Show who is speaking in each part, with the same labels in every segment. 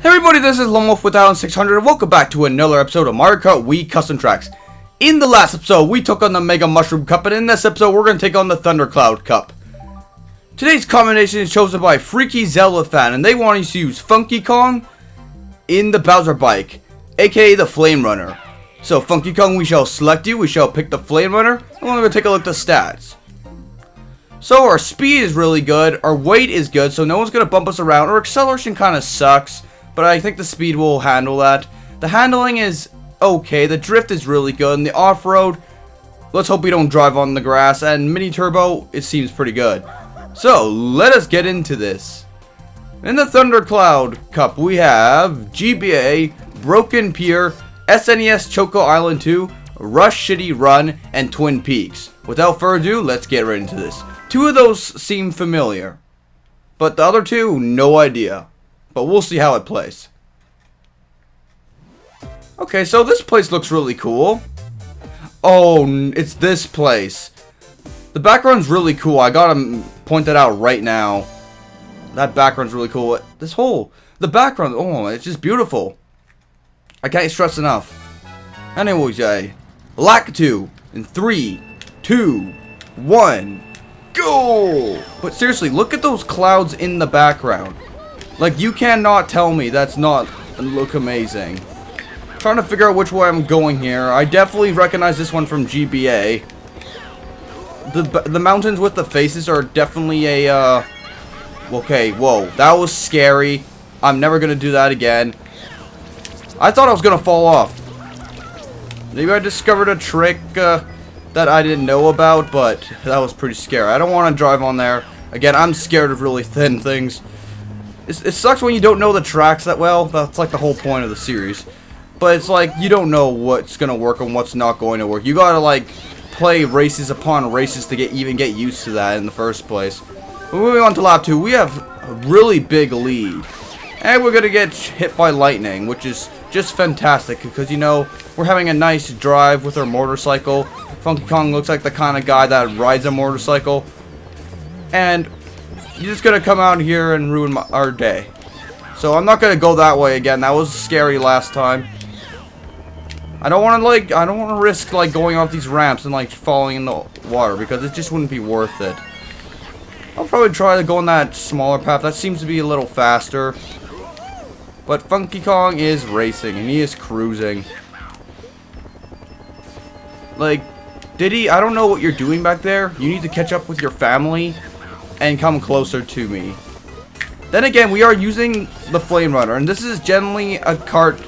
Speaker 1: Everybody, this is Lone Wolf with 600 and welcome back to another episode of Mario Kart Wii Custom Tracks. In the last episode, we took on the Mega Mushroom Cup, and in this episode, we're going to take on the Thundercloud Cup. Today's combination is chosen by Freaky Zelda Fan, and they want us to use Funky Kong in the Bowser Bike, aka the Flame Runner. So, Funky Kong, we shall select you, we shall pick the Flame Runner, and we're going to take a look at the stats. So, our speed is really good, our weight is good, so no one's going to bump us around. Our acceleration kind of sucks, but I think the speed will handle that. The handling is okay, the drift is really good, and the off-road, let's hope we don't drive on the grass, and mini turbo, it seems pretty good. So, let us get into this. In the Thundercloud Cup, we have GBA Broken Pier, SNES Choco Island 2, Rush City Run, and Twin Peaks. Without further ado, let's get right into this. Two of those seem familiar, but the other two, no idea. But we'll see how it plays. Okay, so this place looks really cool. Oh, it's this place. The background's really cool. I gotta point that out right now. That background's really cool. The background, oh, it's just beautiful. I can't stress enough. Anyways, Lakitu in 3, 2, 1, go! But seriously, look at those clouds in the background. Like, you cannot tell me that's not look amazing. Trying to figure out which way I'm going here. I definitely recognize this one from GBA. The mountains with the faces are definitely a, okay, whoa. That was scary. I'm never going to do that again. I thought I was going to fall off. Maybe I discovered a trick that I didn't know about, but that was pretty scary. I don't want to drive on there. Again, I'm scared of really thin things. It sucks when you don't know the tracks that well. That's like the whole point of the series. But it's like, you don't know what's going to work and what's not going to work. You got to, like, play races upon races to even get used to that in the first place. But moving on to lap 2, we have a really big lead. And we're going to get hit by lightning, which is just fantastic. Because, you know, we're having a nice drive with our motorcycle. Funky Kong looks like the kind of guy that rides a motorcycle. And you're just going to come out here and ruin our day. So I'm not going to go that way again. That was scary last time. I don't want to risk, like, going off these ramps and, like, falling in the water. Because it just wouldn't be worth it. I'll probably try to go on that smaller path. That seems to be a little faster. But Funky Kong is racing. And he is cruising. Like, I don't know what you're doing back there. You need to catch up with your family and come closer to me. Then again, we are using the Flame Runner, and this is generally a cart,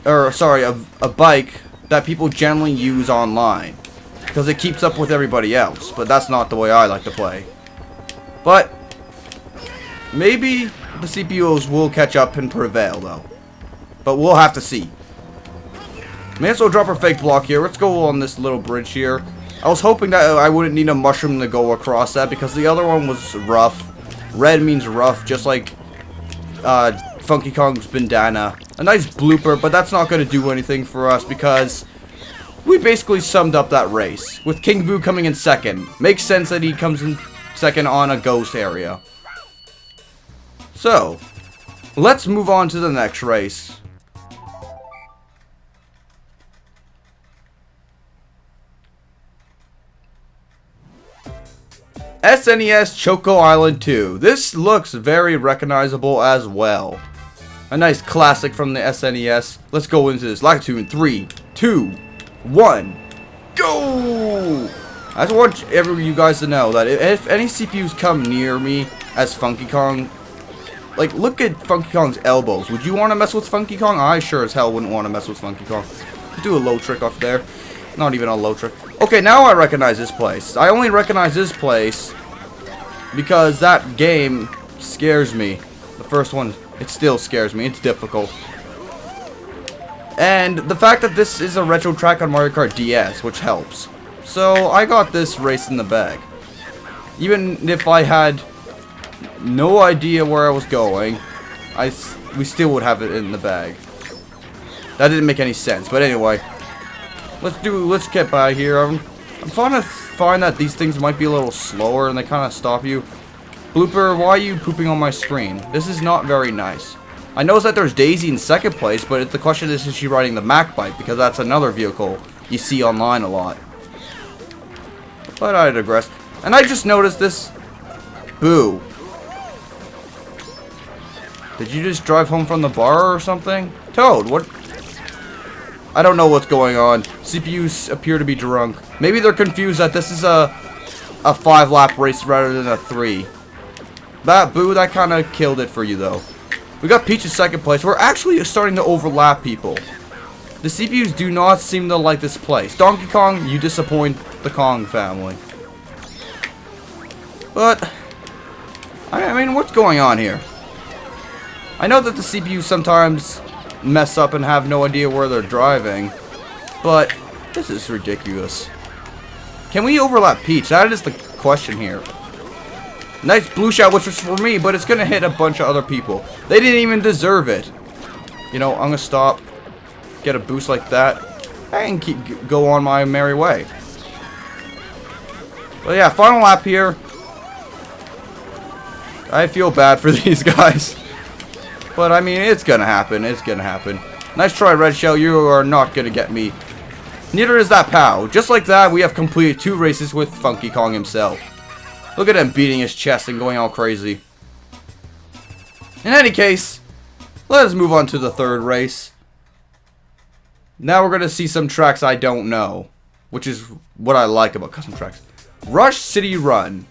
Speaker 1: or sorry, a bike that people generally use online because it keeps up with everybody else. But that's not the way I like to play. But maybe the CPUs will catch up and prevail, though. But we'll have to see. May as well drop our fake block here. Let's go on this little bridge here. I was hoping that I wouldn't need a mushroom to go across that because the other one was rough. Red means rough, just like Funky Kong's bandana. A nice blooper, but that's not going to do anything for us because we basically summed up that race. With King Boo coming in second. Makes sense that he comes in second on a ghost area. So, let's move on to the next race. SNES Choco Island 2. This looks very recognizable as well. A nice classic from the SNES. Let's go into this. Lakitu in 3, 2, 1, go! I just want you guys to know that if any CPUs come near me as Funky Kong, like, look at Funky Kong's elbows. Would you want to mess with Funky Kong? I sure as hell wouldn't want to mess with Funky Kong. Do a low trick off there. Not even a low trick. Okay, now I recognize this place. I only recognize this place because that game scares me. The first one, it still scares me. It's difficult. And the fact that this is a retro track on Mario Kart DS, which helps. So, I got this race in the bag. Even if I had no idea where I was going, we still would have it in the bag. That didn't make any sense, but anyway. Let's get by here. I'm starting to find that these things might be a little slower and they kind of stop you. Blooper, why are you pooping on my screen? This is not very nice. I noticed that there's Daisy in second place, but the question is she riding the Mac bike? Because that's another vehicle you see online a lot. But I digress. And I just noticed this. Boo. Did you just drive home from the bar or something? Toad, what? I don't know what's going on. CPUs appear to be drunk. Maybe they're confused that this is a 5-lap race rather than a 3. Boo, that kind of killed it for you, though. We got Peach in second place. We're actually starting to overlap people. The CPUs do not seem to like this place. Donkey Kong, you disappoint the Kong family. But, I mean, what's going on here? I know that the CPUs sometimes mess up and have no idea where they're driving, but this is ridiculous. Can we overlap Peach? That is the question here. Nice blue shot, which was for me, but it's gonna hit a bunch of other people. They didn't even deserve it. You know, I'm gonna stop, get a boost like that, and go on my merry way. But yeah, final lap here. I feel bad for these guys. But, I mean, it's gonna happen. It's gonna happen. Nice try, Red Shell. You are not gonna get me. Neither is that Pow. Just like that, we have completed 2 races with Funky Kong himself. Look at him beating his chest and going all crazy. In any case, let us move on to the 3rd race. Now we're gonna see some tracks I don't know. Which is what I like about custom tracks. Rush City Run.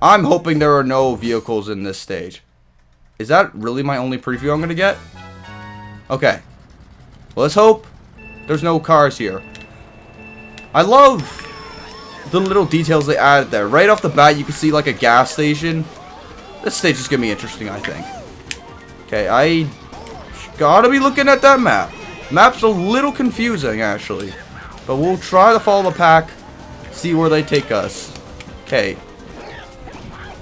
Speaker 1: I'm hoping there are no vehicles in this stage. Is that really my only preview I'm going to get? Okay. Well, let's hope there's no cars here. I love the little details they added there. Right off the bat, you can see like a gas station. This stage is going to be interesting, I think. Okay, I gotta be looking at that map. Map's a little confusing, actually. But we'll try to follow the pack. See where they take us. Okay.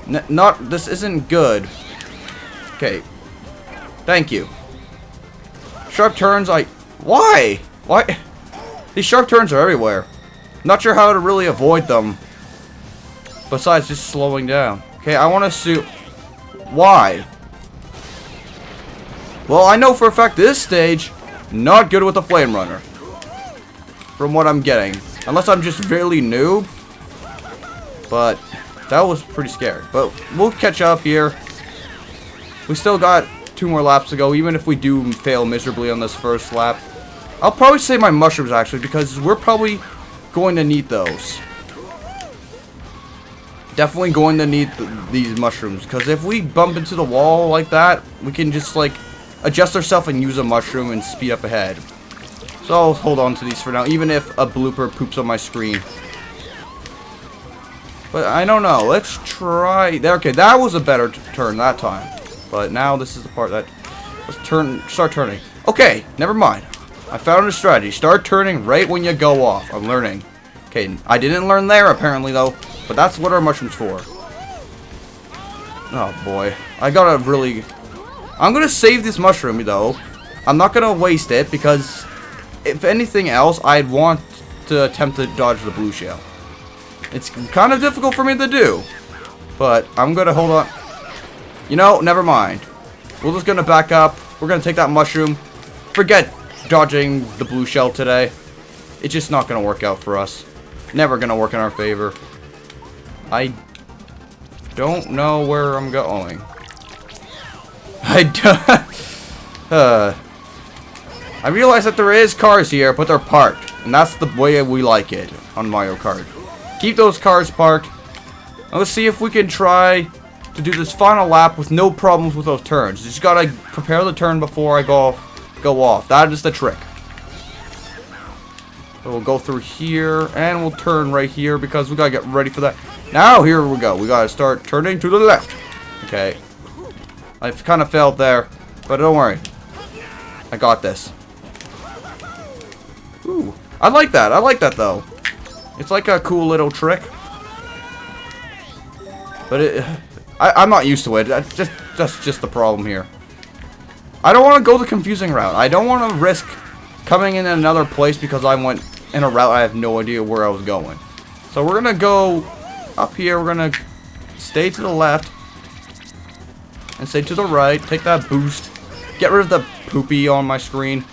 Speaker 1: This isn't good. Okay. Thank you. Sharp turns, why? Why? These sharp turns are everywhere. Not sure how to really avoid them. Besides just slowing down. Okay, I want to see. Why? Well, I know for a fact this stage, not good with the Flame Runner. From what I'm getting. Unless I'm just really noob. But that was pretty scary. But we'll catch up here. We still got 2 more laps to go, even if we do fail miserably on this first lap. I'll probably save my mushrooms, actually, because we're probably going to need those. Definitely going to need these mushrooms, because if we bump into the wall like that, we can just, like, adjust ourselves and use a mushroom and speed up ahead. So I'll hold on to these for now, even if a blooper poops on my screen. But I don't know. Let's try. Okay, that was a better turn that time. But now this is the part that... Let's start turning. Okay, never mind. I found a strategy. Start turning right when you go off. I'm learning. Okay, I didn't learn there apparently though. But that's what our mushroom's for. Oh boy. I gotta really... I'm gonna save this mushroom though. I'm not gonna waste it because... If anything else, I'd want to attempt to dodge the blue shell. It's kind of difficult for me to do. But I'm gonna hold on... You know, never mind. We're just gonna back up. We're gonna take that mushroom. Forget dodging the blue shell today. It's just not gonna work out for us. Never gonna work in our favor. I don't know where I'm going. I realize that there is cars here, but they're parked. And that's the way we like it on Mario Kart. Keep those cars parked. And let's see if we can try to do this final lap with no problems with those turns. Just gotta prepare the turn before I go off. That is the trick. So we'll go through here, and we'll turn right here because we gotta get ready for that. Now, here we go. We gotta start turning to the left. Okay. I've kind of failed there, but don't worry. I got this. Ooh. I like that. I like that, though. It's like a cool little trick. But I'm not used to it. That's just the problem here. I don't want to go the confusing route. I don't want to risk coming in another place because I went in a route I have no idea where I was going. So we're going to go up here. We're going to stay to the left and stay to the right. Take that boost. get rid of the poopy on my screen.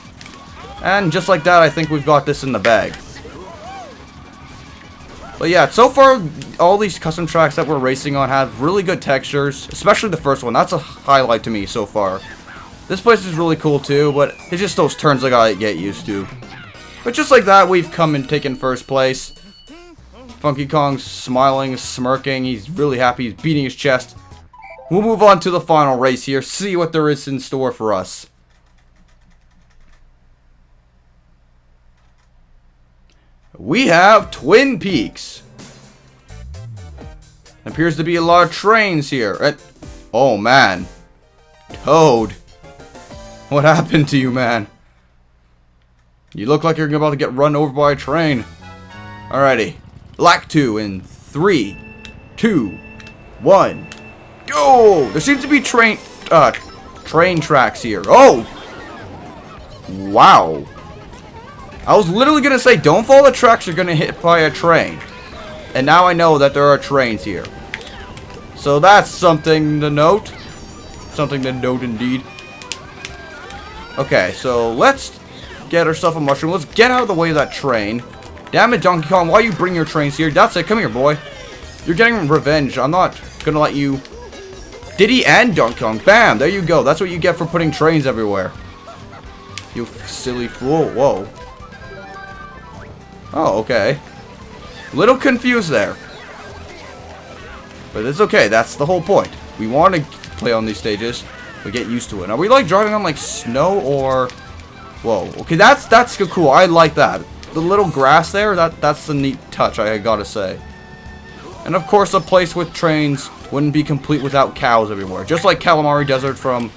Speaker 1: And just like that, I think we've got this in the bag. But yeah, so far, all these custom tracks that we're racing on have really good textures. Especially the first one. That's a highlight to me so far. This place is really cool too, but it's just those turns I gotta get used to. But just like that, we've come and taken first place. Funky Kong's smiling, smirking. He's really happy. He's beating his chest. We'll move on to the final race here. See what there is in store for us. We have Twin Peaks. Appears to be a lot of trains here. Oh, man. Toad. What happened to you, man? You look like you're about to get run over by a train. Alrighty. Lap 2 in 3, 2, 1. Go! There seems to be train tracks here. Oh! Wow. I was literally gonna say, don't follow the tracks, you're gonna hit by a train. And now I know that there are trains here. So that's something to note. Something to note indeed. Okay, so let's get ourselves a mushroom. Let's get out of the way of that train. Damn it, Donkey Kong, why you bring your trains here? That's it, come here, boy. You're getting revenge. I'm not gonna let you... Diddy and Donkey Kong. Bam, there you go. That's what you get for putting trains everywhere. You silly fool. Whoa. Oh, okay. Little confused there. But it's okay, that's the whole point. We want to play on these stages. We get used to it. Are we like driving on like snow or... Whoa, okay, that's cool. I like that. The little grass there, that's a neat touch, I gotta say. And of course, a place with trains wouldn't be complete without cows everywhere. Just like Calamari Desert from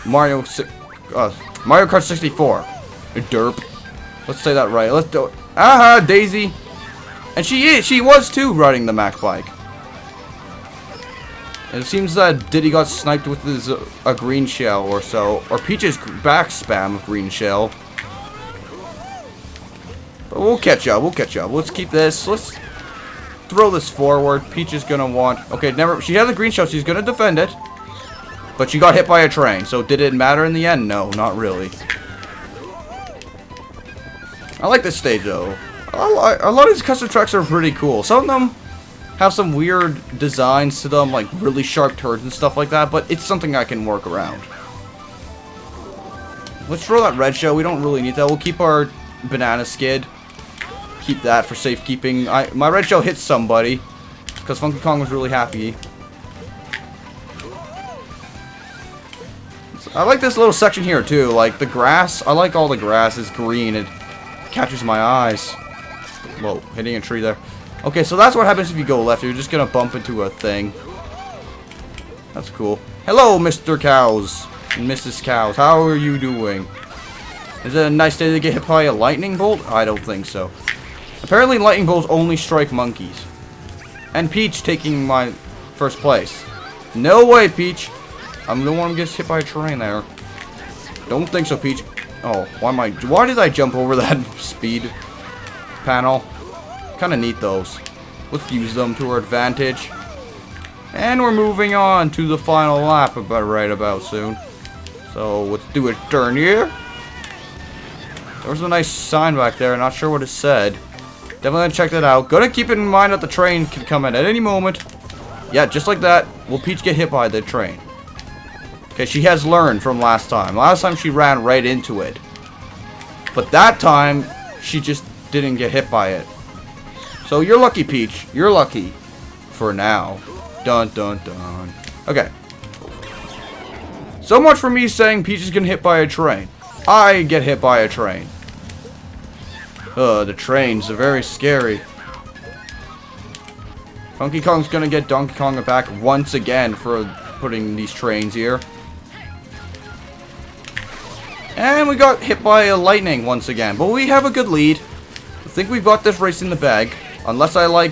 Speaker 1: Mario Kart 64. Derp. Let's say that right. Let's do it. Aha, Daisy. And she was too riding the Mac bike. And it seems that Diddy got sniped with his a green shell or so, or Peach's back spam of green shell. But we'll catch up. We'll catch up. Let's keep this. Let's throw this forward. Peach is gonna want. Okay, never. She has a green shell. She's gonna defend it. But she got hit by a train. So did it matter in the end? No, not really. I like this stage though. A lot of these custom tracks are pretty cool. Some of them have some weird designs to them, like really sharp turns and stuff like that, but it's something I can work around. Let's throw that red shell. We don't really need that. We'll keep our banana skid. Keep that for safekeeping. My red shell hit somebody because Funky Kong was really happy. I like this little section here too. Like the grass. I like all the grass is green. It catches my eyes. Whoa, hitting a tree there. Okay, so that's what happens if you go left. You're just gonna bump into a thing. That's cool. Hello, Mr. Cows and Mrs. Cows. How are you doing? Is it a nice day to get hit by a lightning bolt? I don't think so. Apparently, lightning bolts only strike monkeys. And Peach taking my first place. No way, Peach. I'm the one who gets hit by a train there. Don't think so, Peach. Oh, why did I jump over that speed panel? Kind of neat those. Let's use them to our advantage. And we're moving on to the final lap right about soon. So let's do a turn here. There was a nice sign back there. Not sure what it said. Definitely gonna check that out. Gotta keep in mind that the train can come in at any moment. Yeah, just like that. Will Peach get hit by the train? Okay, she has learned from last time. Last time she ran right into it. But that time, she just didn't get hit by it. So you're lucky, Peach. You're lucky. For now. Dun dun dun. Okay. So much for me saying Peach is getting hit by a train. I get hit by a train. The trains are very scary. Funky Kong's gonna get Donkey Kong back once again for putting these trains here. And we got hit by a lightning once again. But we have a good lead. I think we've got this race in the bag. Unless I, like,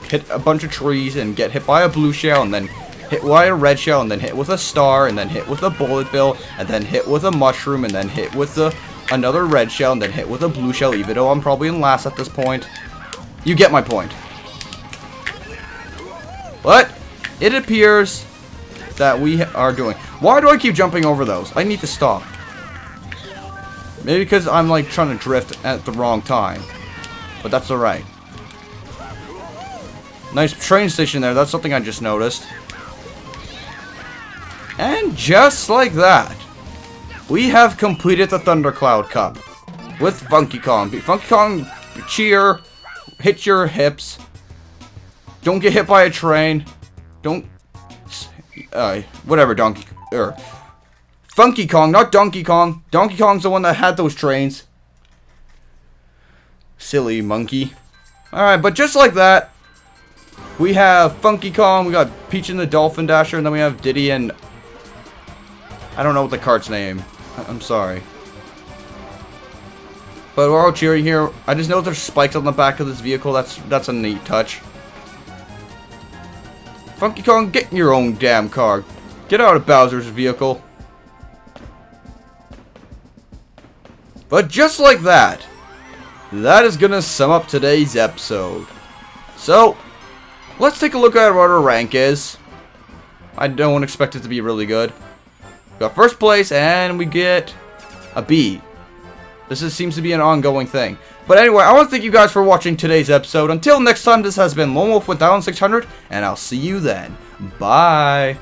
Speaker 1: hit a bunch of trees and get hit by a blue shell, and then hit by a red shell, and then hit with a star, and then hit with a bullet bill, and then hit with a mushroom, and then hit with another red shell, and then hit with a blue shell, even though I'm probably in last at this point. You get my point. But it appears that we are doing. Why do I keep jumping over those? I need to stop. Maybe because I'm like trying to drift at the wrong time. But that's alright. Nice train station there. That's something I just noticed. And just like that, we have completed the Thundercloud Cup with Funky Kong. Funky Kong, cheer, hit your hips. Don't get hit by a train. Don't, whatever, Funky Kong, not Donkey Kong. Donkey Kong's the one that had those trains. Silly monkey. Alright, but just like that, we have Funky Kong, we got Peach and the Dolphin Dasher, and then we have Diddy and... I don't know what the kart's name. I'm sorry. But we're all cheering here. I just know there's spikes on the back of this vehicle. That's a neat touch. Funky Kong, get in your own damn car. Get out of Bowser's vehicle. But just like that, that is going to sum up today's episode. So, let's take a look at what our rank is. I don't expect it to be really good. We got first place, and we get a B. Seems to be an ongoing thing. But anyway, I want to thank you guys for watching today's episode. Until next time, this has been Lone Wolf 1600, and I'll see you then. Bye.